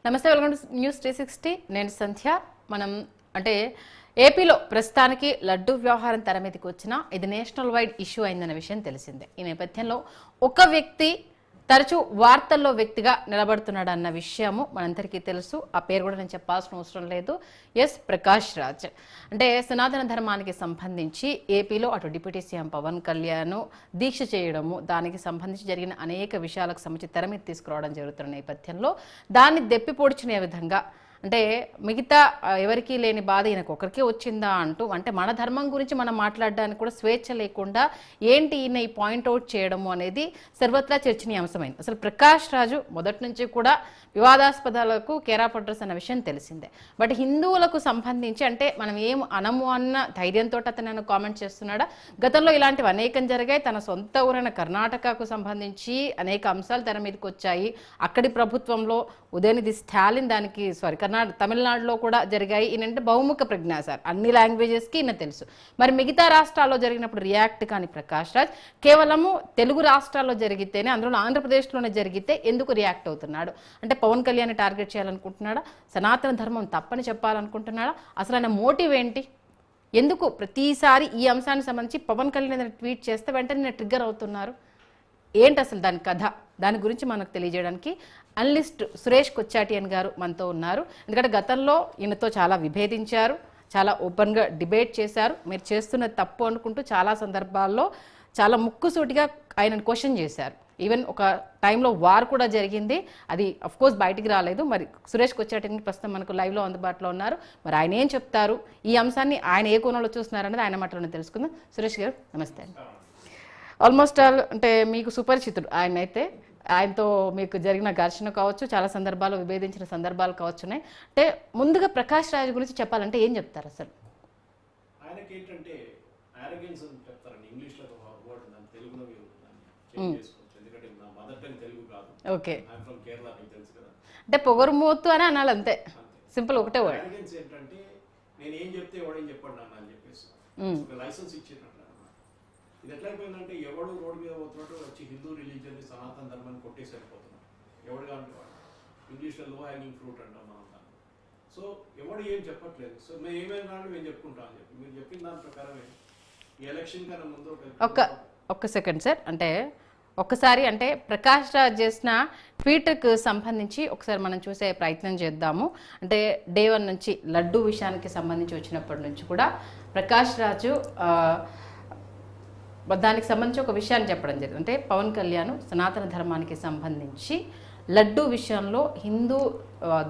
నమస్తే, welcome to news 360. నేను సంధ్య. మనం అంటే ఏపీలో ప్రస్తుతానికి లడ్డు వ్యవహారం తెర మీదకి వచ్చినా ఇది నేషనల్ వైడ్ ఇష్యూ అయిందన్న విషయం తెలిసిందే. ఈ నేపథ్యంలో ఒక వ్యక్తి తరచూ వార్తల్లో వ్యక్తిగా నిలబడుతున్నాడు అన్న విషయము మనందరికీ తెలుసు. ఆ పేరు కూడా నేను చెప్పాల్సిన అవసరం లేదు. ఎస్ ప్రకాష్ రాజ్. అంటే సనాతన ధర్మానికి సంబంధించి ఏపీలో అటు డిప్యూటీ సీఎం పవన్ కళ్యాణ్ దీక్ష చేయడము, దానికి సంబంధించి జరిగిన అనేక విషయాలకు సంబంధించి తెర మీద తీసుకురావడం జరుగుతున్న నేపథ్యంలో దాన్ని దెప్పిపొడిచిన విధంగా అంటే మిగతా ఎవరికీ లేని బాధ ఈయనకు ఒకరికే వచ్చిందా అంటూ, అంటే మన ధర్మం గురించి మనం మాట్లాడడానికి కూడా స్వేచ్ఛ లేకుండా ఏంటి ఈయన ఈ పాయింట్అవుట్ చేయడము అనేది సర్వత్రా చర్చనీయాంశమైంది. అసలు ప్రకాష్ రాజు మొదటి నుంచి కూడా వివాదాస్పదాలకు కేరాపడ్రస్ అన్న విషయం తెలిసిందే. బట్ హిందువులకు సంబంధించి అంటే మనం ఏం అనము అన్న ధైర్యంతో అతను కామెంట్ చేస్తున్నాడా? గతంలో ఇలాంటివి అనేకం జరిగాయి. తన సొంత ఊరైన కర్ణాటకకు సంబంధించి అనేక అంశాలు తెర మీదకి వచ్చాయి. అక్కడి ప్రభుత్వంలో ఉదయనిధి స్టాలిన్ దానికి తమిళనాడులో కూడా జరిగాయి. ఈయనంటే బహుముఖ ప్రజ్ఞ సార్, అన్ని లాంగ్వేజెస్కి ఈయన తెలుసు. మరి మిగతా రాష్ట్రాల్లో జరిగినప్పుడు రియాక్ట్ కాని ప్రకాష్ రాజ్ కేవలము తెలుగు రాష్ట్రాల్లో జరిగితేనే, అందులో ఆంధ్రప్రదేశ్లోనే జరిగితే ఎందుకు రియాక్ట్ అవుతున్నాడు? అంటే పవన్ కళ్యాణ్ టార్గెట్ చేయాలనుకుంటున్నాడా? సనాతన ధర్మం తప్పని చెప్పాలనుకుంటున్నాడా? అసలు ఆయన మోటివ్ ఏంటి? ఎందుకు ప్రతిసారి ఈ అంశానికి సంబంధించి పవన్ కళ్యాణ్ ట్వీట్ చేస్తే వెంటనే ట్రిగ్గర్ అవుతున్నారు? ఏంటి అసలు దాని కథ? దాని గురించి మనకు తెలియజేయడానికి అనలిస్ట్ సురేష్ కొచ్చాటియన్ గారు మనతో ఉన్నారు. ఎందుకంటే గతంలో ఈయనతో చాలా విభేదించారు, చాలా ఓపెన్గా డిబేట్ చేశారు. మీరు చేస్తున్న తప్పు అనుకుంటూ చాలా సందర్భాల్లో చాలా ముక్కుసూటిగా ఆయనను క్వశ్చన్ చేశారు. ఈవెన్ ఒక టైంలో వార్ కూడా జరిగింది. అది అఫ్కోర్స్ బయటికి రాలేదు. మరి సురేష్ కొచ్చాటియన్ ప్రస్తుతం మనకు లైవ్లో అందుబాటులో ఉన్నారు. మరి ఆయన ఏం చెప్తారు, ఈ అంశాన్ని ఆయన ఏ కోణంలో చూస్తున్నారనేది ఆయన మాటలోనే తెలుసుకుందాం. సురేష్ గారు నమస్తే. ఆల్మోస్ట్ ఆల్ అంటే మీకు సుపరిచితుడు ఆయన. అయితే ఆయనతో మీకు జరిగిన ఘర్షణ కావచ్చు, చాలా సందర్భాలు విభేదించిన సందర్భాలు కావచ్చున్నాయి. అంటే ముందుగా ప్రకాష్ రాజ్ గురించి చెప్పాలంటే ఏం చెప్తారు అసలు? ఆయనకి ఏంటంటే ఆరోగెన్స్ అని చెప్తారండి ఇంగ్లీష్లో వర్డ్, దాని తెలుగులో చేంజ్ చేసుకోవచ్చు. ఎందుకంటే నా మదర్ టంగ్ తెలుగు కాదు. ఓకే, ఐఎమ్ ఫ్రమ్ కేరళ, మీకు తెలుసు కదా. అంటే పొగరుమూతు అని అనాలి అంతే, సింపుల్ ఒకటే వర్డ్. ఆరోగెన్స్ ఏంటంటే నేను ఏం చెప్తే ఎవడేం చెప్పండి నాన్న అని చెప్పేసి ఒక లైసెన్స్ ఇచ్చినట్టు. ఇది ఎట్లా అయిపోయిందంటే ఎవడు రోడ్డు మీద పోతున్నాడు వచ్చి హిందూ రిలీజియన్ని సనాతన ధర్మాన్ని కొట్టేసి వెళ్ళిపోతున్నాడు. ఎవడు కాంటే వాడు ఇంగ్లీష్లో లో హ్యాంగింగ్ ఫ్రూట్ అంటాం మనం దాన్ని. సో ఎవడు ఏం చెప్పట్లేదు. సో మేము ఏమైనా కానీ మేము చెప్పుకుంటాం అని చెప్పి మీరు చెప్పిన దాని ప్రకారమే ఈ ఎలక్షన్ కన్నా ముందు ఒక్క సెకండ్ సార్, అంటే ఒక్కసారి అంటే ప్రకాష్ రాజ్ చేసిన ట్వీట్కి సంబంధించి ఒకసారి మనం చూసే ప్రయత్నం చేద్దాము. అంటే డే 1 నుంచి లడ్డు విషయానికి సంబంధించి వచ్చినప్పటి నుంచి కూడా ప్రకాష్ రాజు దానికి సంబంధించి ఒక విషయాన్ని చెప్పడం జరిగింది. అంటే పవన్ కళ్యాణ్ సనాతన ధర్మానికి సంబంధించి లడ్డు విషయంలో హిందూ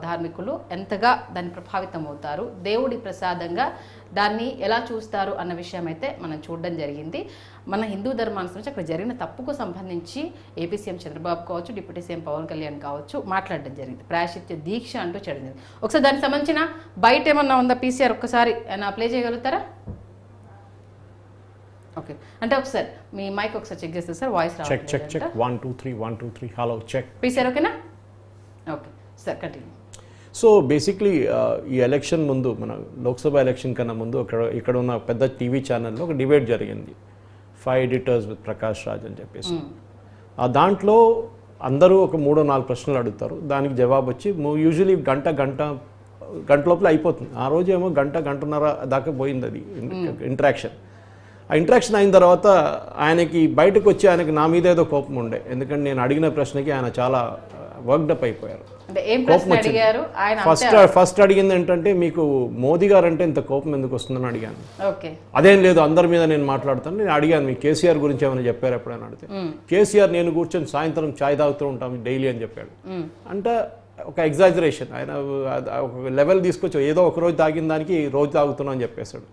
ధార్మికులు ఎంతగా దాన్ని ప్రభావితం అవుతారు, దేవుడి ప్రసాదంగా దాన్ని ఎలా చూస్తారు అన్న విషయం అయితే మనం చూడడం జరిగింది. మన హిందూ ధర్మానికి సంబంధించి అక్కడ జరిగిన తప్పుకు సంబంధించి ఏపీ సీఎం చంద్రబాబు కావచ్చు, డిప్యూటీ సీఎం పవన్ కళ్యాణ్ కావచ్చు మాట్లాడడం జరిగింది. ప్రాయశ్చిత్య దీక్ష అంటూ చేయడం. ఒకసారి దానికి సంబంధించిన బయట ఏమన్నా ఉందా పీసీఆర్ ఒక్కసారి ఆయన ప్లే చేయగలుగుతారా? ఓకే, అంటే ఒకసారి మీ మైక్ ఒకసారి చెక్ చేస్తే sir, voice check 1 2 3 1 2 3 hello check PCR ఓకేనా? Okay sir, continue. So basically ఈ ఎలక్షన్ ముందు, మన లోక్సభ ఎలక్షన్ కన్నా ముందు ఇక్కడ ఉన్న పెద్ద టీవీ ఛానల్లో ఒక డిబేట్ జరిగింది, 5 ఎడిటర్స్ విత్ ప్రకాష్ రాజ్ అని చెప్పేసి. ఆ దాంట్లో అందరూ ఒక 3-4 ప్రశ్నలు అడుగుతారు, దానికి జవాబు వచ్చి యూజువలీ గంట లోపల అయిపోతుంది. ఆ రోజు ఏమో గంటన్నర దాకా పోయింది అది ఇంటరాక్షన్. ఆ ఇంటరాక్షన్ అయిన తర్వాత ఆయనకి బయటకు వచ్చి ఆయనకి నా మీద ఏదో కోపం ఉండే, ఎందుకంటే నేను అడిగిన ప్రశ్నకి ఆయన చాలా వర్క్డప్ అయిపోయారు. ఫస్ట్ అడిగింది ఏంటంటే, మీకు మోదీ గారు అంటే ఇంత కోపం ఎందుకు వస్తుందని అడిగాను. అదేం లేదు, అందరి మీద నేను మాట్లాడతాను. నేను అడిగాను, మీ కేసీఆర్ గురించి ఏమైనా చెప్పారు ఎప్పుడైనా అడిగితే, కేసీఆర్ నేను కూర్చొని సాయంత్రం ఛాయ్ తాగుతూ ఉంటాం డైలీ అని చెప్పాడు. అంటే ఒక ఎగ్జాజరేషన్, ఆయన ఒక లెవెల్ తీసుకొచ్చి ఏదో ఒక రోజు తాగిన దానికి రోజు తాగుతున్నా అని చెప్పేశాడు.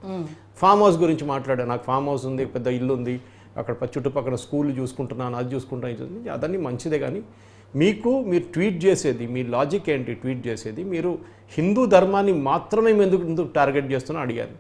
ఫామ్ హౌస్ గురించి మాట్లాడాను, నాకు ఫామ్ హౌస్ ఉంది, పెద్ద ఇల్లు ఉంది, అక్కడ చుట్టుపక్కల స్కూల్ చూసుకుంటున్నాను, అది చూసుకుంటాను, అదన్నీ మంచిదే. కానీ మీరు ట్వీట్ చేసేది, మీ లాజిక్ ఏంటి? ట్వీట్ చేసేది మీరు హిందూ ధర్మాన్ని మాత్రమే ఎందుకు టార్గెట్ చేస్తున్నా అడిగాను.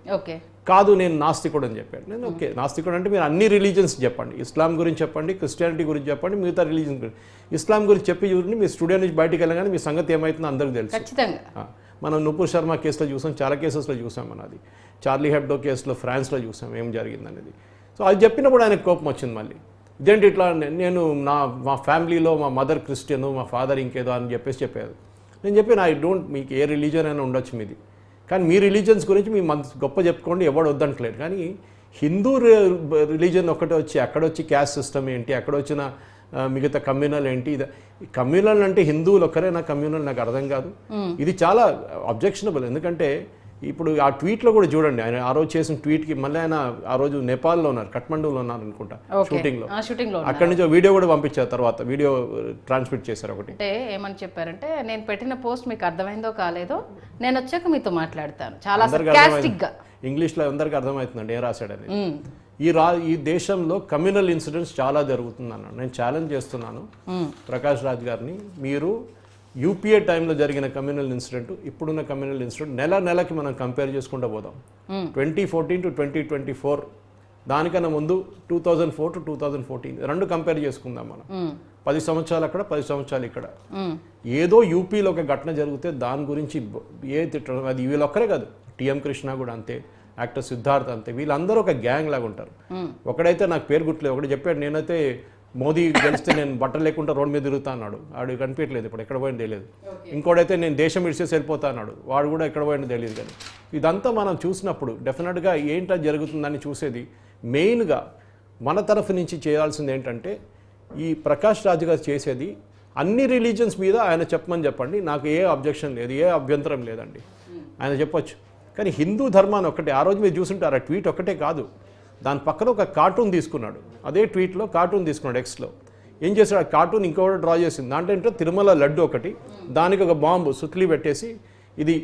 కాదు, నేను నాస్తికుడు అని చెప్పాడు. నేను ఓకే, నాస్తికుడు అంటే మీరు అన్ని రిలీజన్స్ చెప్పండి, ఇస్లాం గురించి చెప్పండి, క్రిస్టియానిటీ గురించి చెప్పండి, మిగతా రిలీజన్ గురించి. ఇస్లాం గురించి చెప్పి చూడండి, మీ స్టూడియో నుంచి బయటికి వెళ్ళగానే మీ సంగతి ఏమవుతుందో అందరికీ తెలుసు. మనం నుపూర్ శర్మ కేసులో చూసాం, చాలా కేసెస్లో చూసాం. మనది చార్లీ హెబ్డో కేసులో ఫ్రాన్స్లో చూసాం ఏం జరిగిందనేది. సో అది చెప్పినప్పుడు ఆయనకు కోపం వచ్చింది. మళ్ళీ ఇదేంటి ఇట్లా, నేను మా ఫ్యామిలీలో మా మదర్ క్రిస్టియన్, మా ఫాదర్ ఇంకేదో అని చెప్పేసి చెప్పారు. నేను చెప్పాను ఐ డోంట్, మీకు ఏ రిలీజన్ అయినా ఉండొచ్చు మీది, కానీ మీ రిలీజన్స్ గురించి మీ గొప్ప చెప్పుకోండి, ఎవడు వద్దంటలేడు. కానీ హిందూ రిలీజన్ ఒకటే వచ్చి అక్కడొచ్చి క్యాస్ట్ సిస్టమ్ ఏంటి, అక్కడ వచ్చిన మిగతా కమ్యూనల్ ఏంటి, కమ్యూనల్ అంటే హిందువులు ఒక్కరేనా కమ్యూనల్, నాకు అర్థం కాదు. ఇది చాలా అబ్జెక్షనబుల్. ఎందుకంటే ఇప్పుడు ఆ ట్వీట్లో కూడా చూడండి, ఆయన ఆ రోజు చేసిన ట్వీట్కి మళ్ళీ ఆయన ఆ రోజు నేపాల్లో ఉన్నారు, కఠ్మండూలో ఉన్నారు అనుకుంటా షూటింగ్లో. అక్కడి నుంచి వీడియో కూడా పంపించారు, తర్వాత వీడియో ట్రాన్స్మిట్ చేశారు. ఒకటి అంటే ఏమని చెప్పారంటే, నేను పెట్టిన పోస్ట్ మీకు అర్థమైందో కాలేదో, నేను వచ్చాక మీతో మాట్లాడతాను, చాలా సర్కాస్టిక్గా ఇంగ్లీష్లో అందరికీ అర్థమవుతుందండి ఏం రాశాడని. ఈ దేశంలో కమ్యూనల్ ఇన్సిడెంట్స్ చాలా జరుగుతుంది అన్నాడు. నేను ఛాలెంజ్ చేస్తున్నాను ప్రకాష్ రాజ్ గారిని, మీరు యూపీఏ టైంలో జరిగిన కమ్యూనల్ ఇన్సిడెంట్, ఇప్పుడున్న కమ్యూనల్ ఇన్సిడెంట్ నెలకి మనం కంపేర్ చేసుకుంటూ పోదాం. 2014 to 2024, దానికన్నా ముందు 2004 to 2014 రెండు కంపేర్ చేసుకుందాం మనం. 10 సంవత్సరాలు అక్కడ, 10 సంవత్సరాలు ఇక్కడ. ఏదో యూపీలో ఒక ఘటన జరిగితే దాని గురించి తిట్టడం, అది వీళ్ళొక్కరే కాదు, టిఎం కృష్ణ కూడా అంతే, యాక్టర్ సిద్ధార్థ్ అంతే, వీళ్ళందరూ ఒక గ్యాంగ్ లాగా ఉంటారు. ఒకడైతే నాకు పేరు గుర్తులేదు, ఒకటి చెప్పాడు, నేనైతే మోదీ గెలిస్తే నేను బట్టలు లేకుండా రోడ్ మీద తిరుగుతా అన్నాడు, వాడు కనిపించలేదు, ఇప్పుడు ఎక్కడ పోయినా తెలియదు. ఇంకోటైతే నేను దేశం విడిచేసి వెళ్ళిపోతా అన్నాడు, వాడు కూడా ఎక్కడ పోయినా తెలియదు. కానీ ఇదంతా మనం చూసినప్పుడు డెఫినెట్గా ఏంటో జరుగుతుందని చూసేది మెయిన్గా మన తరఫు నుంచి చేయాల్సింది ఏంటంటే, ఈ ప్రకాష్ రాజ్ గారు చేసేది అన్ని రిలీజన్స్ మీద ఆయన చెప్పండి, నాకు ఏ అబ్జెక్షన్ లేదు, ఏ అభ్యంతరం లేదండి, ఆయన చెప్పొచ్చు. కానీ హిందూ ధర్మాన్ని ఒక్కటే, ఆ రోజు మీరు చూసుంటారు, ఆ ట్వీట్ ఒక్కటే కాదు, దాని పక్కన ఒక కార్టూన్ తీసుకున్నాడు, అదే ట్వీట్లో కార్టూన్ తీసుకున్నాడు ఎక్స్లో. ఏం చేశాడు, ఆ కార్టూన్ ఇంకొకటి డ్రా చేసింది, దాంట్లో ఏంటో తిరుమల లడ్డు ఒకటి, దానికి ఒక బాంబు సుత్లీ పెట్టేసి, ఇది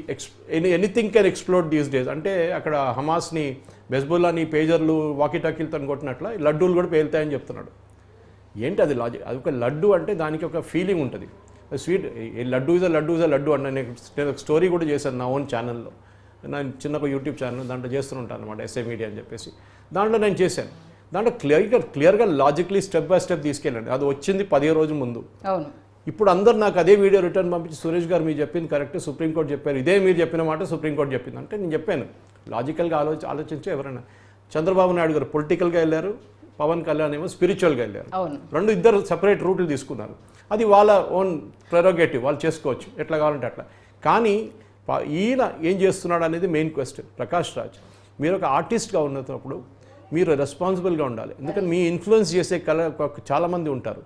anything can explode these days, అంటే అక్కడ హమాస్ని, బెజ్బుల్లాని పేజర్లు వాకీటాకీలతో కొట్టినట్ల లడ్డూలు కూడా పేలుతాయని చెప్తున్నాడు. ఏంటి అది లాజిక్? అది ఒక లడ్డు అంటే దానికి ఒక ఫీలింగ్ ఉంటుంది, sweet. Laddu is a laddu అంటే నేను ఒక స్టోరీ కూడా చేశాను నా ఓన్ ఛానల్లో, నేను చిన్న ఒక యూట్యూబ్ ఛానల్ దాంట్లో చేస్తుంటాను అనమాట, ఎస్ఏ మీడియా అని చెప్పేసి. దాంట్లో నేను చేశాను, దాంట్లో క్లియర్గా లాజిక్లీ స్టెప్ బై స్టెప్ తీసుకెళ్ళండి. అది వచ్చింది 10 రోజుల ముందు. ఇప్పుడు అందరు నాకు అదే వీడియో రిటర్న్ పంపించి, సురేష్ గారు మీరు చెప్పింది కరెక్ట్, సుప్రీంకోర్టు చెప్పారు, ఇదే మీరు చెప్పిన మాట సుప్రీంకోర్టు చెప్పింది అంటే, నేను చెప్పాను లాజికల్గా ఆలోచించి ఎవరైనా. చంద్రబాబు నాయుడు గారు పొలిటికల్గా వెళ్ళారు, పవన్ కళ్యాణ్ ఏమో స్పిరిచువల్గా వెళ్ళారు, ఇద్దరు సపరేట్ రూట్లు తీసుకున్నారు. అది వాళ్ళ ఓన్ ప్రెరోగేటివ్, వాళ్ళు చేసుకోవచ్చు ఎట్లా కావాలంటే అట్లా. కానీ ఈయన ఏం చేస్తున్నాడు అనేది మెయిన్ క్వశ్చన్. ప్రకాష్ రాజ్, మీరు ఒక ఆర్టిస్ట్గా ఉన్నప్పుడు మీరు రెస్పాన్సిబుల్గా ఉండాలి, ఎందుకంటే మీ ఇన్ఫ్లుయెన్స్ చేసే చాలామంది ఉంటారు.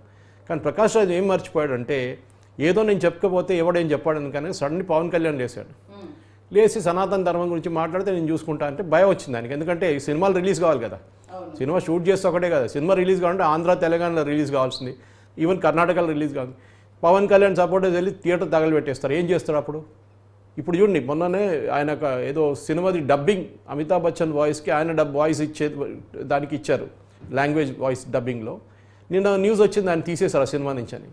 కానీ ప్రకాష్ రాజ్ ఏం మర్చిపోయాడంటే, ఏదో నేను చెప్పకపోతే ఎవడేం చెప్పాడని, కానీ సడన్లీ పవన్ కళ్యాణ్ లేచి సనాతన ధర్మం గురించి మాట్లాడితే నేను చూసుకుంటా అంటే భయం వచ్చింది దానికి. ఎందుకంటే ఈ సినిమాలు రిలీజ్ కావాలి కదా, సినిమా షూట్ చేస్తే ఒకటే కదా, సినిమా రిలీజ్ కావాలంటే ఆంధ్ర తెలంగాణలో రిలీజ్ కావాల్సింది, ఈవెన్ కర్ణాటకలో రిలీజ్ కావాలి. పవన్ కళ్యాణ్ సపోర్టర్స్ వెళ్ళి థియేటర్ తగలబెట్టేస్తారు, ఏం చేస్తాడు అప్పుడు? ఇప్పుడు చూడండి, మొన్ననే ఆయన ఏదో సినిమాది డబ్బింగ్, అమితాబ్ బచ్చన్ వాయిస్కి ఆయన వాయిస్ దానికి ఇచ్చారు, లాంగ్వేజ్ వాయిస్ డబ్బింగ్లో. నిన్న న్యూస్ వచ్చింది ఆయన తీసేశారు ఆ సినిమా నుంచి అని.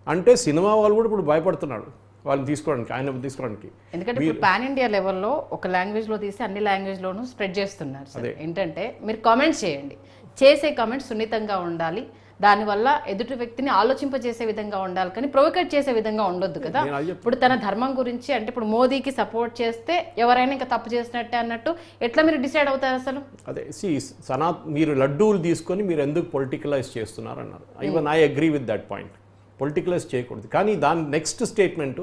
అంటే సినిమా వాళ్ళు కూడా ఇప్పుడు భయపడుతున్నాడు వాళ్ళని తీసుకోవడానికి, ఆయన తీసుకోవడానికి. ఎందుకంటే ఇప్పుడు పాన్ ఇండియా లెవెల్లో ఒక లాంగ్వేజ్లో తీసి అన్ని లాంగ్వేజ్లోనూ స్ప్రెడ్ చేస్తున్నారు. ఏంటంటే మీరు కామెంట్స్ చేయండి, చేసే కామెంట్స్ సున్నితంగా ఉండాలి, దానివల్ల ఎదుటి వ్యక్తిని ఆలోచింపజేసే విధంగా ఉండాలి, కానీ ప్రొవోకేట్ చేసే విధంగా ఉండొద్దు కదా. ఇప్పుడు తన ధర్మం గురించి అంటే, ఇప్పుడు మోదీకి సపోర్ట్ చేస్తే ఎవరైనా ఇంకా తప్పు చేసినట్టే అన్నట్టు ఎట్లా మీరు డిసైడ్ అవుతారు అసలు? అదే మీరు లడ్డూలు తీసుకొని మీరు ఎందుకు పొలిటికలైజ్ చేస్తున్నారు అన్నారు. Even I agree with that point, politicise చేయకూడదు. కానీ దాని నెక్స్ట్ స్టేట్మెంట్,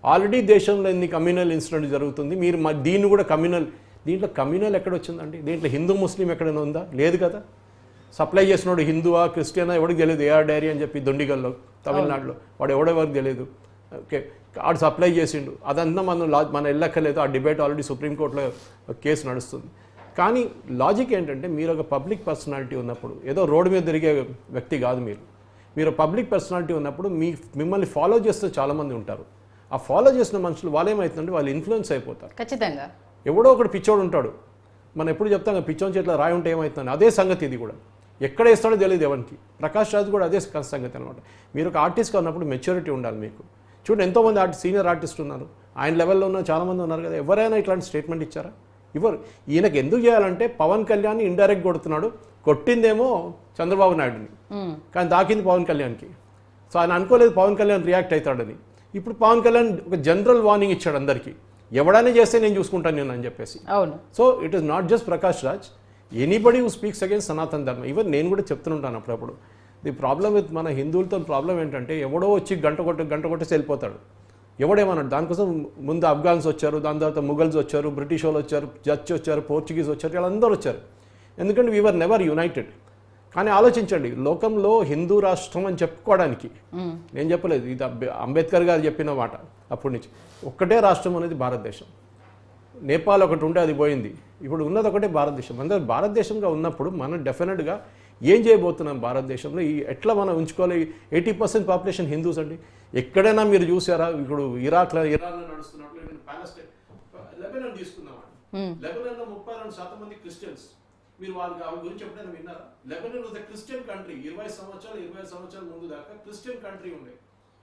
ఆల్రెడీ దేశంలో ఎన్ని కమ్యూనల్ ఇన్సిడెంట్ జరుగుతుంది, మీరు దీన్ని కూడా దీంట్లో కమ్యూనల్ ఎక్కడ వచ్చిందండి? దీంట్లో హిందూ ముస్లిం ఎక్కడైనా ఉందా? లేదు కదా. సప్లై చేసినోడు హిందువా క్రిస్టియనా ఎవరికి తెలియదు, ఏఆర్ డైరీ అని చెప్పి దొండిగల్లో తమిళనాడులో, వాడు ఎవరికి తెలియదు. ఓకే, ఆడు సప్లై చేసిండు, అదంతా మన వెళ్ళక్కర్లేదు. ఆ డిబేట్ ఆల్రెడీ సుప్రీంకోర్టులో కేసు నడుస్తుంది. కానీ లాజిక్ ఏంటంటే, మీరు ఒక పబ్లిక్ పర్సనాలిటీ ఉన్నప్పుడు, ఏదో రోడ్డు మీద తిరిగే వ్యక్తి కాదు మీరు పబ్లిక్ పర్సనాలిటీ ఉన్నప్పుడు మిమ్మల్ని ఫాలో చేస్తే చాలామంది ఉంటారు. ఆ ఫాలో చేసిన మనుషులు వాళ్ళు ఏమవుతుందంటే వాళ్ళు ఇన్ఫ్లుయెన్స్ అయిపోతారు. ఖచ్చితంగా ఎవడో ఒకడు పిచ్చోడు ఉంటాడు, మనం ఎప్పుడు చెప్తాం పిచ్చోని చేతిలో రాయి ఉంటే ఏమవుతుంది, అదే సంగతి ఇది కూడా. ఎక్కడ వేస్తాడో తెలియదు ఎవరికి. ప్రకాష్ రాజ్ కూడా అదే సంగతి అనమాట. మీరు ఒక ఆర్టిస్ట్గా ఉన్నప్పుడు మెచ్యూరిటీ ఉండాలి మీకు. చూడండి, ఎంతోమంది సీనియర్ ఆర్టిస్ట్ ఉన్నారు, ఆయన లెవెల్లో ఉన్న చాలామంది ఉన్నారు కదా, ఎవరైనా ఇట్లాంటి స్టేట్మెంట్ ఇచ్చారా? ఇవ్వరు. ఈయనకి ఎందుకు చేయాలంటే, పవన్ కళ్యాణ్ ఇండైరెక్ట్ కొడుతున్నాడు, కొట్టిందేమో చంద్రబాబు నాయుడుని, కానీ దాకింది పవన్ కళ్యాణ్కి. సో ఆయన అనుకోలేదు పవన్ కళ్యాణ్ రియాక్ట్ అవుతాడని. ఇప్పుడు పవన్ కళ్యాణ్ ఒక జనరల్ వార్నింగ్ ఇచ్చాడు అందరికీ, ఎవడైనా చేస్తే నేను చూసుకుంటాను నేను అని చెప్పేసి. అవును. So it is not just Prakash Raj, anybody who speaks against సనాతన ధర్మ. ఈవెన్ నేను కూడా చెప్తుంటాను అప్పుడప్పుడు, ది ప్రాబ్లం విత్ మన హిందువులతో ప్రాబ్లం ఏంటంటే, ఎవడో వచ్చి గంట కొట్టేసి వెళ్ళిపోతాడు. ఎవడేమన్నాడు? దానికోసం ముందు ఆఫ్ఘాన్స్ వచ్చారు, దాని తర్వాత ముఘల్స్ వచ్చారు, బ్రిటిష్ వాళ్ళు వచ్చారు, డచ్ వచ్చారు, పోర్చుగీస్ వచ్చారు, వీళ్ళందరూ వచ్చారు. ఎందుకంటే వీఆర్ నెవర్ యునైటెడ్. కానీ ఆలోచించండి, లోకంలో హిందూ రాష్ట్రం అని చెప్పుకోవడానికి నేను చెప్పలేదు, ఇది అంబేద్కర్ గారు చెప్పిన మాట. అప్పటి నుంచి ఒక్కటే రాష్ట్రం అనేది భారతదేశం. నేపాల్ ఒకటి ఉంటే అది పోయింది, ఇప్పుడు ఉన్నది ఒకటే భారతదేశం. అందరూ భారతదేశంగా ఉన్నప్పుడు మనం డెఫినెట్గా ఏం చేయబోతున్నాం భారతదేశంలో, ఎట్లా మనం ఉంచుకోవాలి? 80% పాపులేషన్ హిందూస్ అండి. ఎక్కడైనా మీరు చూసారా? ఇప్పుడు ఇరాన్లో నడుస్తున్నట్లు పాలెస్టైన్, లెబనాన్ తీసుకున్నామండి. లెబనాన్లో 32% మంది క్రిస్టియన్స్. మీరు వాళ్ళ గురించి ఎప్పుడైనా విన్నారా? Lebanon was the Christian country. 20 సంవత్సరాల ముందు దాకా క్రిస్టియన్ కంట్రీ ఉండే.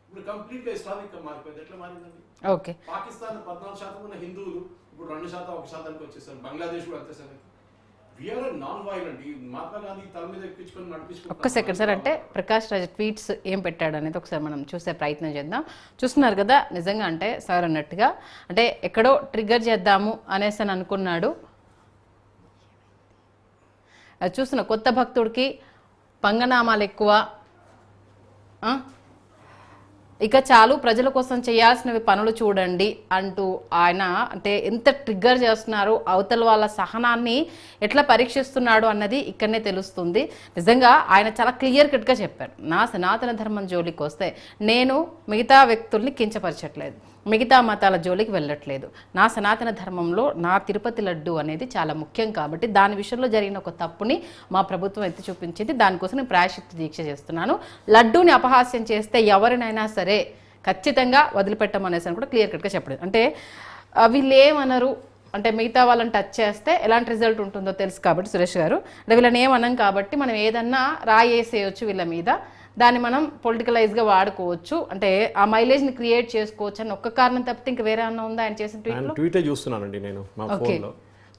ఇప్పుడు కంప్లీట్ గా ఇస్లామిక్ గా మారిపోయింది. ఎట్లా మారిందండి? ఓకే. పాకిస్తాన్ 14% ఉన్న హిందువులు ఇప్పుడు 2%, 1%కి వచ్చేసారు. బంగ్లాదేశ్ కూడా అంతే సార్. We are non violent. ఈ మహాత్మా గాంధీ తల మీద ఎక్కించుకొని నడిపించుకుంటాం. ఒక్క సెకండ్ సార్, అంటే ప్రకాష్ రాజ్ ట్వీట్స్ ఏం పెట్టాడు అనేది ఒకసారి మనం చూసే ప్రయత్నం చేద్దాం. చూస్తున్నారు కదా, నిజంగా అంటే సార్ అన్నట్టుగా అంటే ఎక్కడో ట్రిగ్గర్ చేద్దాము అనేసి అని అనుకున్నాడు. చూస్తున్న కొత్త భక్తుడికి పంగనామాలు ఎక్కువ, ఇక చాలు ప్రజల కోసం చేయాల్సినవి పనులు చూడండి అంటూ ఆయన అంటే ఎంత ట్రిగ్గర్ చేస్తున్నారు, అవతల వాళ్ళ సహనాన్ని ఎట్లా పరీక్షిస్తున్నాడు అన్నది ఇక్కడనే తెలుస్తుంది. నిజంగా ఆయన చాలా క్లియర్ కట్గా చెప్పారు, నా సనాతన ధర్మం జోలికి వస్తే నేను మిగతా వ్యక్తుల్ని కించపరచట్లేదు, మిగతా మతాల జోలికి వెళ్ళట్లేదు, నా సనాతన ధర్మంలో నా తిరుపతి లడ్డు అనేది చాలా ముఖ్యం కాబట్టి దాని విషయంలో జరిగిన ఒక తప్పుని మా ప్రభుత్వం ఎత్తి చూపించింది, దానికోసం నేను ప్రాయశ్చిత్త దీక్ష చేస్తున్నాను, లడ్డూని అపహాస్యం చేస్తే ఎవరినైనా సరే ఖచ్చితంగా వదిలిపెట్టమనేసి అని కూడా క్లియర్ కట్గా చెప్పలేదు. అంటే వీళ్ళు ఏమనరు అంటే మిగతా వాళ్ళని టచ్ చేస్తే ఎలాంటి రిజల్ట్ ఉంటుందో తెలుసు కాబట్టి సురేష్ గారు, అంటే వీళ్ళని ఏమనం కాబట్టి మనం ఏదన్నా రాయేసేయచ్చు వీళ్ళ మీద, దాన్ని మనం పొలిటికలైజ్గా వాడుకోవచ్చు, అంటే ఆ మైలేజ్ని క్రియేట్ చేసుకోవచ్చు అని ఒక్క కారణం తప్పితే ఇంకా వేరే అన్న ఉందా ఆయన చేసిన ట్వీటే చూస్తున్నానండి నేను మా ఫోన్లో.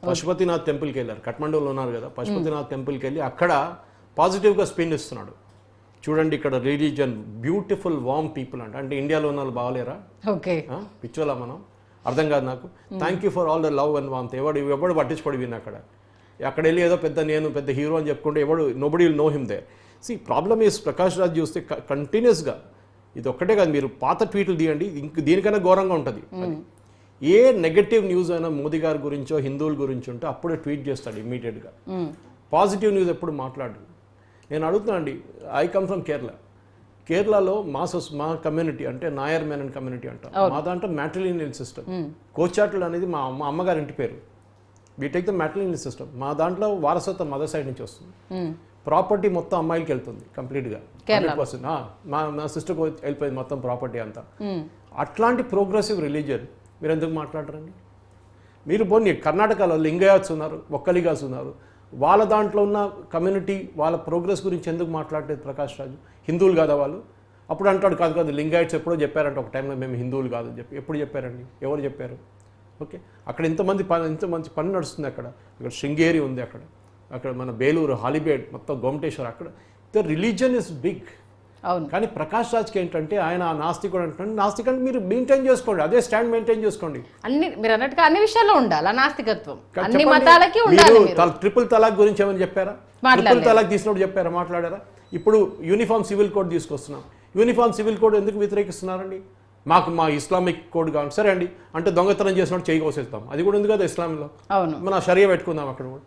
పశుపతినాథ్ టెంపుల్కి వెళ్ళారు, కఠ్మండూలో ఉన్నారు కదా, పశుపతినాథ్ టెంపుల్కి వెళ్ళి అక్కడ పాజిటివ్గా స్పిన్ ఇస్తున్నాడు. చూడండి ఇక్కడ రిలీజియన్ బ్యూటిఫుల్ వార్మ్ పీపుల్ అంటే ఇండియాలో ఉన్న వాళ్ళు బాగలేరా? ఓకే, పిచ్చోలా మనం? అర్థం కాదు నాకు. Thank you for all the love and warmth. ఎవడు పట్టించుకోడు విని అక్కడ వెళ్ళి ఏదో నేను పెద్ద హీరో అని చెప్పుకుంటే nobody will know him there. Problem is Prakash Raj చూస్తే కంటిన్యూస్గా ఇది ఒక్కటే కాదు, మీరు పాత ట్వీట్లు తీయండి, దీనికన్నా ఘోరంగా ఉంటుంది. ఏ నెగటివ్ న్యూస్ అయినా మోదీ గారి గురించో హిందువుల గురించి ఉంటే అప్పుడే ట్వీట్ చేస్తాడు ఇమ్మీడియట్గా. పాజిటివ్ న్యూస్ ఎప్పుడు మాట్లాడు. నేను అడుగుతున్నానండి, ఐ కమ్ ఫ్రమ్ కేరళలో మా కమ్యూనిటీ అంటే నాయర్ మేనన్ కమ్యూనిటీ అంటాం. మా దాంట్లో మ్యాట్రిలినియల్ సిస్టమ్, కోచాట్లు అనేది మా అమ్మగారి ఇంటి పేరు. We take the matrilineal system. మా దాంట్లో వారసత్వం మదర్ సైడ్ నుంచి వస్తుంది. ప్రాపర్టీ మొత్తం అమ్మాయిలకి వెళ్తుంది కంప్లీట్గా, 100%. మా సిస్టర్కి వెళ్ళిపోయింది మొత్తం ప్రాపర్టీ అంతా. అట్లాంటి ప్రోగ్రెసివ్ రిలీజియన్ మీరు ఎందుకు మాట్లాడరండి? మీరు పోనీ కర్ణాటకలో లింగయాత్స్ ఉన్నారు, ఒక్కలిగాస్ ఉన్నారు, వాళ్ళ దాంట్లో ఉన్న కమ్యూనిటీ వాళ్ళ ప్రోగ్రెస్ గురించి ఎందుకు మాట్లాడలేదు ప్రకాష్ రాజు? హిందువులు కాదా వాళ్ళు? అప్పుడు అంటాడు కాదు లింగాయట్స్ ఎప్పుడో చెప్పారంట ఒక టైంలో మేము హిందువులు కాదని చెప్పి. ఎప్పుడు చెప్పారండి? ఎవరు చెప్పారు? ఓకే, అక్కడ ఇంత మంచి పని నడుస్తుంది. అక్కడ శృంగేరి ఉంది, అక్కడ మన బేలూరు, హాలిబేడ్, మొత్తం గోమటేశ్వర్, అక్కడ ద రిలీజియన్ ఇస్ బిగ్. అవును. కానీ ప్రకాష్ రాజ్కి ఏంటంటే ఆయన నాస్తికుడు అంటే నాస్తికంటే మీరు మెయింటైన్ చేసుకోండి, అదే స్టాండ్ మెయింటైన్ చేసుకోండి. మీరు అన్నట్టుగా అన్ని విషయాల్లో ఉండాలి నాస్తికత్వం, అన్ని మతాలకి ఉండాలి. ట్రిపుల్ తలాక్ గురించి ఏమని చెప్పారా? ట్రిపుల్ తలాక్ తీసినప్పుడు చెప్పారా? మాట్లాడారా? ఇప్పుడు యూనిఫామ్ సివిల్ కోడ్ తీసుకొస్తున్నాం. యూనిఫామ్ సివిల్ కోడ్ ఎందుకు వ్యతిరేకిస్తున్నారండి? మా ఇస్లామిక్ కోడ్ కావాలి, సరే అండి అంటే దొంగతనం చేసినట్టు చేయి కోసేస్తాం, అది కూడా ఉంది కదా ఇస్లాంలో. మన షరియా పెట్టుకుందాం అక్కడ కూడా,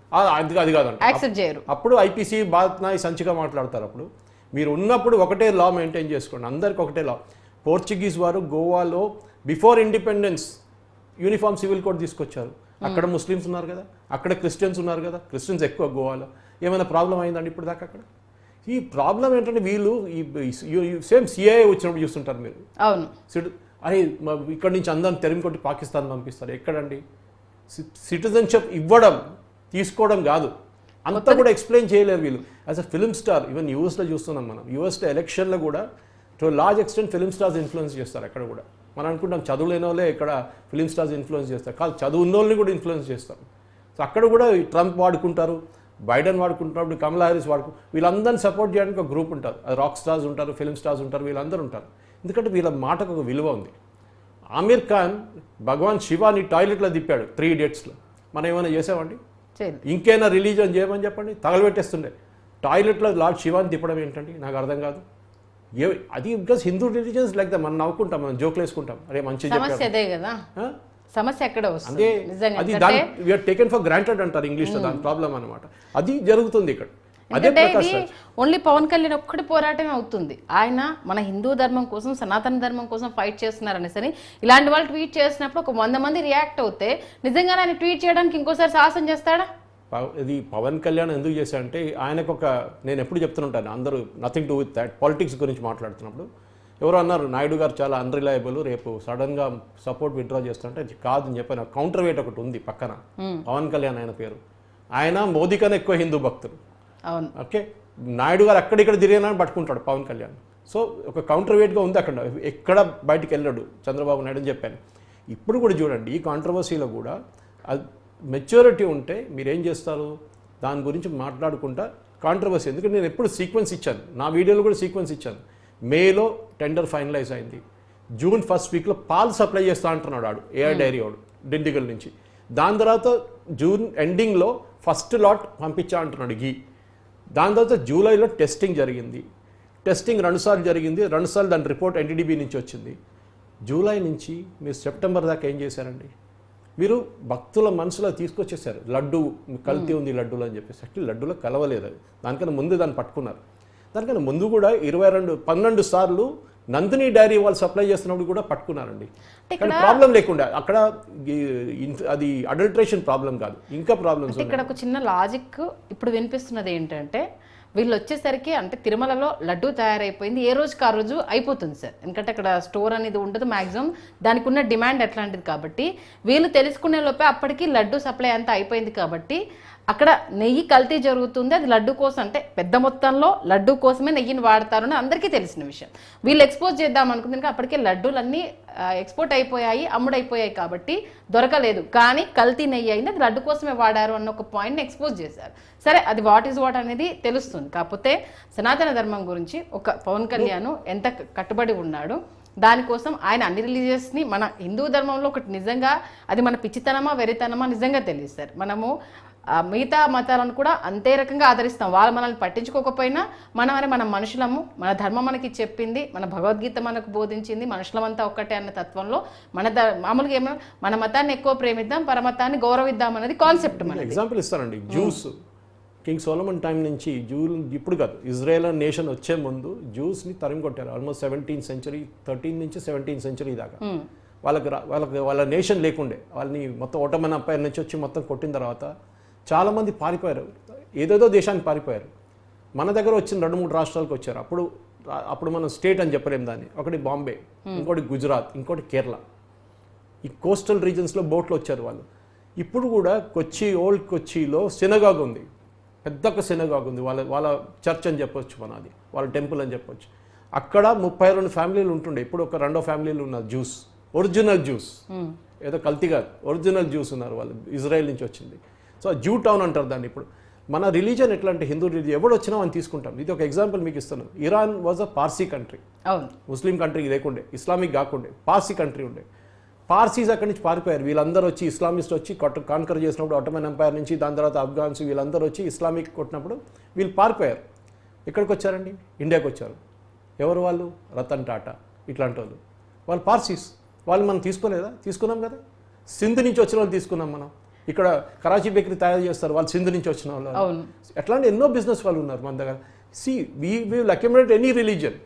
అది కాదండి. అప్పుడు ఐపీసీ బాత్నాయి సంచిగా మాట్లాడతారు. అప్పుడు మీరు ఉన్నప్పుడు ఒకటే లా మెయింటైన్ చేసుకోండి, అందరికి ఒకటే లా. పోర్చుగీస్ వారు గోవాలో before independence uniform civil code తీసుకొచ్చారు. అక్కడ ముస్లిమ్స్ ఉన్నారు కదా, అక్కడ క్రిస్టియన్స్ ఉన్నారు కదా, క్రిస్టియన్స్ ఎక్కువ గోవాలో. ఏమైనా ప్రాబ్లం అయిందండి ఇప్పుడు దాకా అక్కడ? ఈ ప్రాబ్లం ఏంటంటే వీళ్ళు సేమ్ సిఐఏ వచ్చినప్పుడు చూస్తుంటారు మీరు. అవును, అరే ఇక్కడ నుంచి అందరిని తెరిమి కొట్టి పాకిస్తాన్ పంపిస్తారు. ఎక్కడండి? సిటిజన్షిప్ ఇవ్వడం తీసుకోవడం కాదు, అంతా కూడా ఎక్స్ప్లెయిన్ చేయలేరు వీళ్ళు. As a film star, even యూఎస్లో చూస్తున్నాం మనం. యూఎస్లో ఎలక్షన్లో కూడా to large extent film stars influence చేస్తారు అక్కడ కూడా. మనం అనుకుంటాం చదువు లేని వాళ్ళే ఇక్కడ ఫిల్మ్ స్టార్స్ ఇన్ఫ్లుయెన్స్ చేస్తారు, కాదు చదువు ఉన్న వాళ్ళని కూడా ఇన్ఫ్లుయెన్స్ చేస్తారు. సో అక్కడ కూడా ట్రంప్ వాడుకుంటారు, బైడెన్ వాడుకుంటున్నప్పుడు కమలా హారిస్ వీళ్ళందరినీ సపోర్ట్ చేయడానికి ఒక గ్రూప్ ఉంటారు. అది రాక్ స్టార్స్ ఉంటారు, ఫిల్మ్ స్టార్స్ ఉంటారు, వీళ్ళందరూ ఉంటారు. ఎందుకంటే వీళ్ళ మాటకు ఒక విలువ ఉంది. ఆమీర్ ఖాన్ భగవాన్ శివాని టాయిలెట్లో తిప్పాడు 3 Idiotsలో. మనం ఏమైనా చేసామండి? ఇంకైనా రిలీజియన్ చేయమని చెప్పండి, తగలబెట్టేస్తుండే. టాయిలెట్లో లార్డ్ శివాని తిప్పడం ఏంటండి? నాకు అర్థం కాదు. అది బికాస్ హిందూ రిలీజియన్స్ లైక్ మనం నవ్వుకుంటాం, మనం జోకులు వేసుకుంటాం, అరే మంచి సమస్య అదే కదా, సమస్య ఎక్కడ వస్తుంది నిజంగా. అది దాని వీఆర్ టేకెన్ ఫర్ గ్రాంటెడ్ అంటారు ఇంగ్లీష్లో, దాని ప్రాబ్లం అనమాట. అది జరుగుతుంది ఇక్కడ. అదే ఇది ఓన్లీ పవన్ కళ్యాణ్ ఒక్కటి పోరాటమే అవుతుంది. ఆయన మన హిందూ ధర్మం కోసం, సనాతన ధర్మం కోసం ఫైట్ చేస్తున్నారనేసరి ఇలాంటి వాళ్ళు ట్వీట్ చేసినప్పుడు ఒక 100 మంది రియాక్ట్ అవుతే నిజంగానే ఆయన ట్వీట్ చేయడానికి ఇంకోసారి సాహసం చేస్తాడా? ఇది పవన్ కళ్యాణ్ ఎందుకు చేశాడంటే ఆయనకు ఒక, నేను ఎప్పుడు చెప్తుంటాను, అందరూ nothing to with that politics గురించి మాట్లాడుతున్నప్పుడు ఎవరు అన్నారు నాయుడు గారు చాలా అన్రిలయబుల్, రేపు సడన్గా సపోర్ట్ విత్డ్రా చేస్తుంటే కాదు అని చెప్పిన కౌంటర్ వెయిట్ ఒకటి ఉంది పక్కన, పవన్ కళ్యాణ్ ఆయన పేరు. ఆయన మోదీ కన్నా ఎక్కువ హిందూ భక్తులు. అవును, ఓకే, నాయుడు గారు అక్కడిక్కడ తిరిగినా పట్టుకుంటాడు పవన్ కళ్యాణ్. సో ఒక కౌంటర్ వెయిట్గా ఉంది అక్కడ, ఎక్కడ బయటికి వెళ్ళాడు చంద్రబాబు నాయుడు అని చెప్పాను. ఇప్పుడు కూడా చూడండి ఈ కాంట్రవర్సీలో కూడా మెచ్యూరిటీ ఉంటే మీరేం చేస్తారు, దాని గురించి మాట్లాడుకుంటా కాంట్రవర్సీ. ఎందుకంటే నేను ఎప్పుడు సీక్వెన్స్ ఇచ్చాను, నా వీడియోలో కూడా సీక్వెన్స్ ఇచ్చాను. మేలో టెండర్ ఫైనలైజ్ అయింది, జూన్ ఫస్ట్ వీక్లో పాలు సప్లై చేస్తా అంటున్నాడు ఆడు ఏఆర్ డైరీ వాడు డిండిగల్ నుంచి. దాని తర్వాత జూన్ ఎండింగ్లో ఫస్ట్ లాట్ పంపించా అంటున్నాడు గీ. దాని తర్వాత జూలైలో టెస్టింగ్ జరిగింది, టెస్టింగ్ 2 సార్లు జరిగింది, 2 సార్లు దాని రిపోర్ట్ ఎన్టీడీబీ నుంచి వచ్చింది. జూలై నుంచి మీరు సెప్టెంబర్ దాకా ఏం చేశారండి? మీరు భక్తుల మనసులో తీసుకొచ్చేసారు, లడ్డు కల్తీ ఉంది లడ్డూలు అని చెప్పేసి. యాక్చువల్లీ లడ్డూలో కలవలేదు అది, దానికన్నా ముందు దాన్ని పట్టుకున్నారు. దానికన్నా ముందు కూడా 12 సార్లు నందిని డైరీ వాళ్ళు సప్లై చేస్తున్నప్పుడు కూడా పట్టుకున్నారండి. కానీ ప్రాబ్లం లేకుండా అక్కడ అది అడల్ట్రేషన్ ప్రాబ్లం కాదు, ఇంకా ప్రాబ్లమ్స్. ఇక్కడ ఒక చిన్న లాజిక్ ఇప్పుడు వినిపిస్తున్నది ఏంటంటే, వీళ్ళు వచ్చేసరికి అంటే తిరుమలలో లడ్డు తయారైపోయింది, ఏ రోజుకి ఆ రోజు అయిపోతుంది సార్. ఎందుకంటే అక్కడ స్టోర్ అనేది ఉండదు మ్యాక్సిమం, దానికి ఉన్న డిమాండ్ ఎట్లాంటిది కాబట్టి వీళ్ళు తెలుసుకునే లోపే అప్పటికి లడ్డు సప్లై అంతా అయిపోయింది కాబట్టి అక్కడ నెయ్యి కల్తీ జరుగుతుంది. అది లడ్డు కోసం, అంటే పెద్ద మొత్తంలో లడ్డు కోసమే నెయ్యిని వాడతారు అని అందరికీ తెలిసిన విషయం. వీళ్ళు ఎక్స్పోజ్ చేద్దాం అనుకుంది, అప్పటికే లడ్డూలన్నీ ఎక్స్పోర్ట్ అయిపోయాయి, అమ్ముడైపోయాయి కాబట్టి దొరకలేదు. కానీ కల్తీ నెయ్యి అయింది, అది లడ్డు కోసమే వాడారు అన్న ఒక పాయింట్ని ఎక్స్పోజ్ చేశారు. సరే, అది వాట్ ఈజ్ వాట్ అనేది తెలుస్తుంది. కాకపోతే సనాతన ధర్మం గురించి ఒక పవన్ కళ్యాణ్ ఎంత కట్టుబడి ఉన్నాడు, దానికోసం ఆయన అన్ని రిలీజియస్ని, మన హిందూ ధర్మంలో ఒకటి నిజంగా అది మన పిచ్చితనమా వెరితనమా నిజంగా తెలియదు సార్. మనము మిగతా మతాలను కూడా అంతే రకంగా ఆదరిస్తాం, వాళ్ళు మనల్ని పట్టించుకోకపోయినా మన మనుషులము, మన ధర్మం మనకి చెప్పింది, మన భగవద్గీత మనకు బోధించింది మనుషులమంతా ఒక్కటే అన్న తత్వంలో మామూలుగా ఏమో మన మతాన్ని ఎక్కువ ప్రేమిద్దాం, పరమతాన్ని గౌరవిద్దాం అనేది కాన్సెప్ట్. మన ఎగ్జాంపుల్ ఇస్తానండి, జ్యూస్ కింగ్ సోలమన్ టైం నుంచి ఇప్పుడు కాదు, ఇజ్రాయెల్ నేషన్ వచ్చే ముందు జ్యూస్ని తరిమి కొట్టారు. ఆల్మోస్ట్ 17th century 13 నుంచి 17th century దాకా. వాళ్ళ నేషన్ లేకుండే, వాళ్ళని మొత్తం ఓటమన్ అంపైర్ నుంచి వచ్చి మొత్తం కొట్టిన తర్వాత చాలామంది పారిపోయారు, ఏదేదో దేశానికి పారిపోయారు. మన దగ్గర వచ్చిన 2-3 రాష్ట్రాలకు వచ్చారు. అప్పుడు మనం స్టేట్ అని చెప్పలేం దాన్ని. ఒకటి బాంబే, ఇంకోటి గుజరాత్, ఇంకోటి కేరళ. ఈ కోస్టల్ రీజన్స్లో బోట్లు వచ్చారు వాళ్ళు. ఇప్పుడు కూడా ఓల్డ్ కొచ్చిలో సినగాగ్ ఉంది, పెద్ద ఒక సినగాగ్ ఉంది, వాళ్ళ చర్చ్ అని చెప్పొచ్చు, మనది వాళ్ళ టెంపుల్ అని చెప్పొచ్చు. అక్కడ 32 ఫ్యామిలీలు ఉంటుండే, ఇప్పుడు ఒక 2 ఫ్యామిలీలు ఉన్నారు. జ్యూస్, ఒరిజినల్ జ్యూస్, ఏదో కల్తీ కాదు, ఒరిజినల్ జ్యూస్ ఉన్నారు వాళ్ళు, ఇజ్రాయెల్ నుంచి వచ్చింది. సో జూ టౌన్ అంటారు దాన్ని. ఇప్పుడు మన రిలీజన్ ఎట్లా అంటే హిందూ రిలీజన్ ఎవడు వచ్చినా మనం తీసుకుంటాం. ఇది ఒక ఎగ్జాంపుల్ మీకు ఇస్తున్నాను. Iran was a Parsi country, Muslim country లేకుండే, ఇస్లామిక్ కాకుండే, పార్సీ కంట్రీ ఉండే. పార్సీస్ అక్కడి నుంచి పారిపోయారు. వీళ్ళందరూ వచ్చి ఇస్లామిస్ట్ వచ్చి కాన్కర్ చేసినప్పుడు ఆటోమన్ ఎంపైర్ నుంచి, దాని తర్వాత ఆఫ్ఘాన్స్, వీళ్ళందరూ వచ్చి ఇస్లామిక్ కొట్టినప్పుడు వీళ్ళు పారిపోయారు. ఎక్కడికి వచ్చారండి? ఇండియాకి వచ్చారు. ఎవరు వాళ్ళు? రతన్ టాటా ఇట్లాంటి వాళ్ళు పార్సీస్. వాళ్ళు మనం తీసుకోలేదా? తీసుకున్నాం కదా. సింధ్ నుంచి వచ్చిన వాళ్ళు తీసుకున్నాం మనం. ఇక్కడ కరాచీ బేకరీ తయారు చేస్తారు, వాళ్ళు సింధు నుంచి వచ్చిన వాళ్ళు. ఎట్లాంటి ఎన్నో బిజినెస్ వాళ్ళు ఉన్నారు మన దగ్గర. We will accumulate any religion.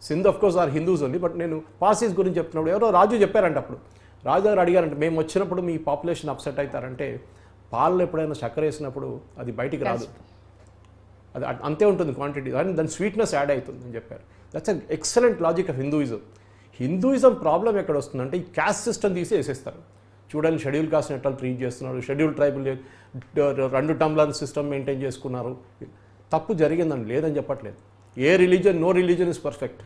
Sindh of course are Hindus only, but నేను పార్సీస్ గురించి చెప్తున్నప్పుడు ఎవరో రాజు చెప్పారంట. అప్పుడు రాజు గారు అడిగారంటే, మేము వచ్చినప్పుడు మీ పాపులేషన్ అప్సెట్ అవుతారంటే, పాలు ఎప్పుడైనా చక్కెర వేసినప్పుడు అది బయటికి రాదు, అది అంతే ఉంటుంది క్వాంటిటీ, దాని స్వీట్నెస్ యాడ్ అవుతుంది అని చెప్పారు. That's an excellent logic of Hinduism. Hinduism problem ఎక్కడ వస్తుందంటే, ఈ క్యాస్ట్ సిస్టమ్ తీసి వేసేస్తారు. చూడండి, షెడ్యూల్ కాస్ట్ని ఎట్లా ట్రీట్ చేస్తున్నారు, schedule tribal 2 tumbler system maintain చేసుకున్నారు. తప్పు జరిగిందని లేదని చెప్పట్లేదు. A religion, no religion is perfect.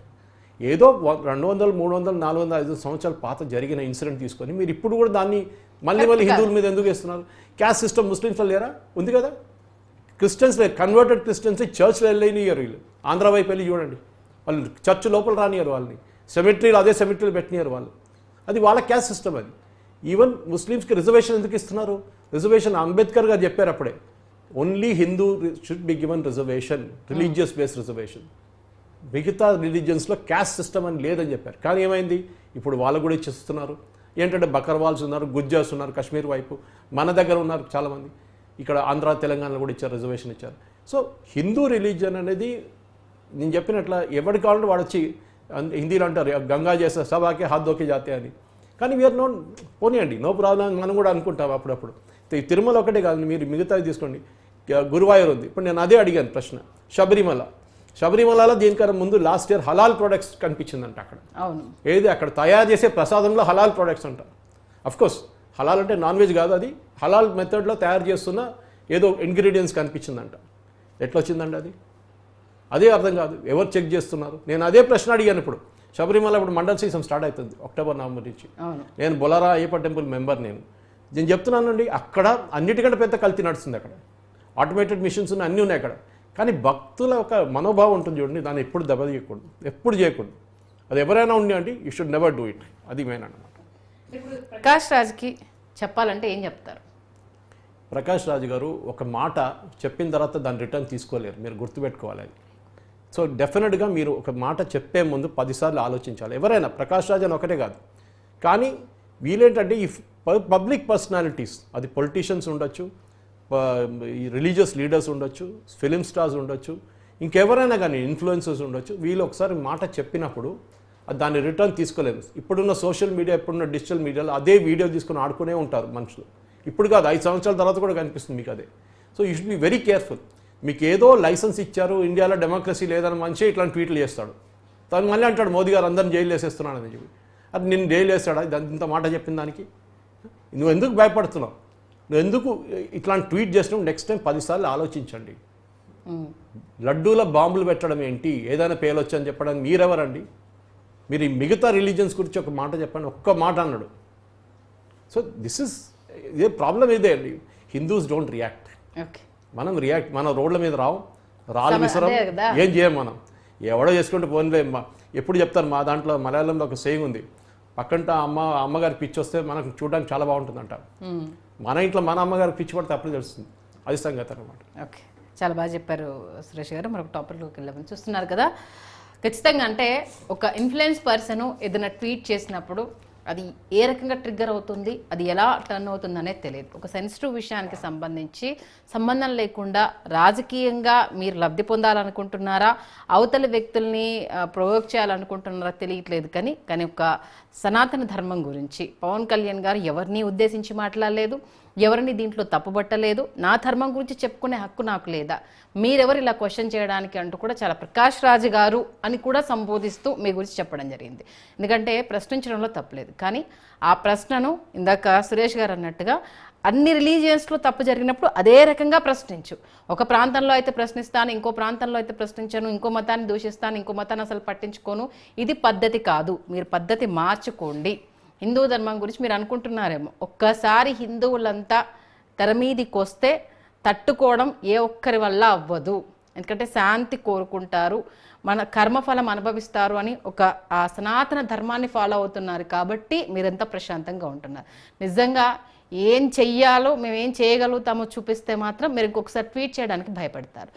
ఏదో 200, 300, 400, 500 సంవత్సరాల పాత జరిగిన ఇన్సిడెంట్ తీసుకొని మీరు ఇప్పుడు కూడా దాన్ని మళ్ళీ హిందువుల మీద ఎందుకు వేస్తున్నారు? క్యాస్ట్ సిస్టమ్ ముస్లిమ్స్లో లేరా? ఉంది కదా. క్రిస్టియన్స్, కన్వర్టెడ్ క్రిస్టియన్స్ చర్చ్లో వెళ్ళనియరు వీళ్ళు. ఆంధ్ర వైపు వెళ్ళి చూడండి, వాళ్ళు చర్చ్ లోపల రానియరు వాళ్ళని, సెమిట్రీలు అదే సెమిట్రీలు పెట్టినారు వాళ్ళు. అది వాళ్ళ క్యాస్ట్ సిస్టమ్. అది ఈవెన్ ముస్లిమ్స్కి రిజర్వేషన్ ఎందుకు ఇస్తున్నారు? రిజర్వేషన్ అంబేద్కర్ గారు చెప్పారు అప్పుడే, only Hindu should be given reservation, religious based reservation. మిగతా రిలీజియన్స్లో క్యాస్ట్ సిస్టమ్ అని లేదని చెప్పారు. కానీ ఏమైంది, ఇప్పుడు వాళ్ళు కూడా ఇచ్చిస్తున్నారు. ఏంటంటే బకర్వాల్స్ ఉన్నారు, గుజ్జాస్ ఉన్నారు కాశ్మీర్ వైపు, మన దగ్గర ఉన్నారు చాలామంది, ఇక్కడ ఆంధ్ర తెలంగాణలో కూడా ఇచ్చారు, రిజర్వేషన్ ఇచ్చారు. సో హిందూ రిలీజియన్ అనేది నేను చెప్పినట్ల ఎవరి కావాలంటే వాడు వచ్చి హిందీలో అంటారు గంగా చేసే సభాకే హాత్ దోకే జాతే అని. కానీ వీఆర్ నోన్ పోనీయండి, నో ప్రాబ్లం మనం కూడా అనుకుంటాం అప్పుడప్పుడు. తిరుమల ఒకటే కాదు, మీరు మిగతాది తీసుకోండి. గురువాయూర్ ఉంది. ఇప్పుడు నేను అదే అడిగాను ప్రశ్న. శబరిమలలో దీనికన్నా ముందు లాస్ట్ ఇయర్ హలాల్ ప్రొడక్ట్స్ కనిపించిందంట అక్కడ. అవును, ఏది అక్కడ తయారు చేసే ప్రసాదంలో హలాల్ ప్రొడక్ట్స్ అంట. అఫ్కోర్స్ హలాల్ అంటే నాన్ వెజ్ కాదు, అది హలాల్ మెథడ్లో తయారు చేస్తున్న ఏదో ఇంగ్రీడియంట్స్ కనిపించిందంట. ఎట్లా వచ్చిందండి అది? అదే అర్థం కాదు. ఎవరు చెక్ చేస్తున్నారు? నేను అదే ప్రశ్న అడిగాను. ఇప్పుడు శబరిమల ఇప్పుడు మండల సీజన్ స్టార్ట్ అవుతుంది అక్టోబర్ నవంబర్ నుంచి. నేను బొలారా అయ్యప్ప టెంపుల్ మెంబర్. నేను చెప్తున్నానండి, అక్కడ అన్నిటికంటే పెద్ద కల్తీ నడుస్తుంది. అక్కడ ఆటోమేటెడ్ మిషన్స్ ఉన్నాయి, అన్నీ ఉన్నాయి అక్కడ. కానీ భక్తుల ఒక మనోభావం ఉంటుంది చూడండి, దాన్ని ఎప్పుడు దెబ్బతీయకూడదు, ఎప్పుడు చేయకూడదు. అది ఎవరైనా ఉండి అంటే you should never do it. అది మెయిన్ అన్నమాట. ఇప్పుడు ప్రకాష్ రాజ్కి చెప్పాలంటే ఏం చెప్తారు? ప్రకాష్ రాజ్ గారు ఒక మాట చెప్పిన తర్వాత దాన్ని రిటర్న్ తీసుకోలేరు, మీరు గుర్తుపెట్టుకోవాలి అది. సో డెఫినెట్గా మీరు ఒక మాట చెప్పే ముందు 10 సార్లు ఆలోచించాలి. ఎవరైనా, ప్రకాష్ రాజ్ అని ఒకటే కాదు. కానీ వీళ్ళేంటంటే ఈ పబ్లిక్ పర్సనాలిటీస్, అది పొలిటీషియన్స్ ఉండొచ్చు, ఈ రిలీజియస్ లీడర్స్ ఉండొచ్చు, ఫిలిం స్టార్స్ ఉండొచ్చు, ఇంకెవరైనా కానీ ఇన్ఫ్లుయెన్సర్స్ ఉండొచ్చు, వీళ్ళు ఒకసారి మాట చెప్పినప్పుడు దాన్ని రిటర్న్ తీసుకోలేదు. ఇప్పుడున్న సోషల్ మీడియా, ఇప్పుడున్న డిజిటల్ మీడియాలో అదే వీడియో తీసుకుని ఆడుకునే ఉంటారు మనుషులు. ఇప్పుడు కాదు, 5 సంవత్సరాల తర్వాత కూడా కనిపిస్తుంది మీకు అదే. So you should be very careful. మీకు ఏదో లైసెన్స్ ఇచ్చారు, ఇండియాలో డెమోక్రసీ లేదని మనిషి ఇట్లాంటి ట్వీట్లు చేస్తాడు. తను మళ్ళీ అంటాడు మోదీ గారు అందరిని జైలు వేసేస్తున్నాడని చెప్పి. అది నిన్ను జైలు వేస్తాడా ఇంత మాట చెప్పిన దానికి? నువ్వు ఎందుకు భయపడుతున్నావు? నువ్వు ఎందుకు ఇట్లాంటి ట్వీట్ చేసినావు? నెక్స్ట్ టైం 10 సార్లు ఆలోచించండి. లడ్డూల బాంబులు పెట్టడం ఏంటి, ఏదైనా పేలొచ్చు అని చెప్పడానికి మీరెవరండి? మీరు ఈ మిగతా రిలీజియన్స్ గురించి ఒక మాట చెప్పండి, ఒక్క మాట అన్నాడు. సో దిస్ ఇస్ ఇదే ప్రాబ్లం. ఇదే అండి, హిందూస్ డోంట్ రియాక్ట్. మనం రియాక్ట్, మన రోడ్ల మీద రాళ్ళు విసరం, ఏం చేయం మనం. ఎవడో చేసుకుంటే పోన్లే. ఎప్పుడు చెప్తారు మా దాంట్లో మలయాళంలో ఒక సేయింగ్ ఉంది, పక్కంట అమ్మగారి పిచ్చి వస్తే మనకు చూడడానికి చాలా బాగుంటుందంట. మన ఇంట్లో మన అమ్మగారికి పిచ్చి పడితే అప్పుడు తెలుస్తుంది. అది సంగతి అనమాట. ఓకే, చాలా బాగా చెప్పారు సురేష్ గారు. మరొక టాపిక్లోకి వెళ్ళమని చూస్తున్నారు కదా. ఖచ్చితంగా అంటే ఒక ఇన్ఫ్లుయెన్స్ పర్సన్ ఏదైనా ట్వీట్ చేసినప్పుడు అది ఏ రకంగా ట్రిగ్గర్ అవుతుంది, అది ఎలా టర్న్ అవుతుంది అనేది తెలియదు. ఒక సెన్సిటివ్ విషయానికి సంబంధించి సంబంధం లేకుండా రాజకీయంగా మీరు లబ్ధి పొందాలనుకుంటున్నారా, అవతల వ్యక్తుల్ని ప్రొవోక్ చేయాలనుకుంటున్నారా తెలియట్లేదు. కానీ ఒక సనాతన ధర్మం గురించి పవన్ కళ్యాణ్ గారు ఎవరిని ఉద్దేశించి మాట్లాడలేదు, ఎవరిని దీంట్లో తప్పుబట్టలేదు. నా ధర్మం గురించి చెప్పుకునే హక్కు నాకు లేదా, మీరెవరు ఇలా క్వశ్చన్ చేయడానికి అంటూ కూడా చాలా ప్రకాష్ రాజ్ గారు అని కూడా సంబోధిస్తూ మీ గురించి చెప్పడం జరిగింది. ఎందుకంటే ప్రశ్నించడంలో తప్పలేదు, కానీ ఆ ప్రశ్నను ఇందాక సురేష్ గారు అన్నట్టుగా అన్ని రిలీజియన్స్లో తప్పు జరిగినప్పుడు అదే రకంగా ప్రశ్నించు. ఒక ప్రాంతంలో అయితే ప్రశ్నిస్తాను, ఇంకో ప్రాంతంలో అయితే ప్రశ్నించాను, ఇంకో మతాన్ని దూషిస్తాను, ఇంకో మతాన్ని అసలు పట్టించుకోను. ఇది పద్ధతి కాదు. మీరు పద్ధతి మార్చుకోండి. హిందూ ధర్మం గురించి మీరు అనుకుంటున్నారేమో, ఒక్కసారి హిందువులంతా తెర మీదికి వస్తే తట్టుకోవడం ఏ ఒక్కరి వల్ల అవ్వదు. ఎందుకంటే శాంతి కోరుకుంటారు, మన కర్మఫలం అనుభవిస్తారు అని ఒక ఆ సనాతన ధర్మాన్ని ఫాలో అవుతున్నారు కాబట్టి మీరంతా ప్రశాంతంగా ఉంటున్నారు. నిజంగా ఏం చెయ్యాలో, మేము ఏం చేయగలుగుతామో చూపిస్తే మాత్రం మీరు ఇంకొకసారి ట్వీట్ చేయడానికి భయపడతారు.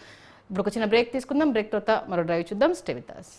ఇప్పుడు ఒక చిన్న బ్రేక్ తీసుకుందాం. బ్రేక్ తర్వాత మరో డ్రైవ్ చూద్దాం. Stay with us.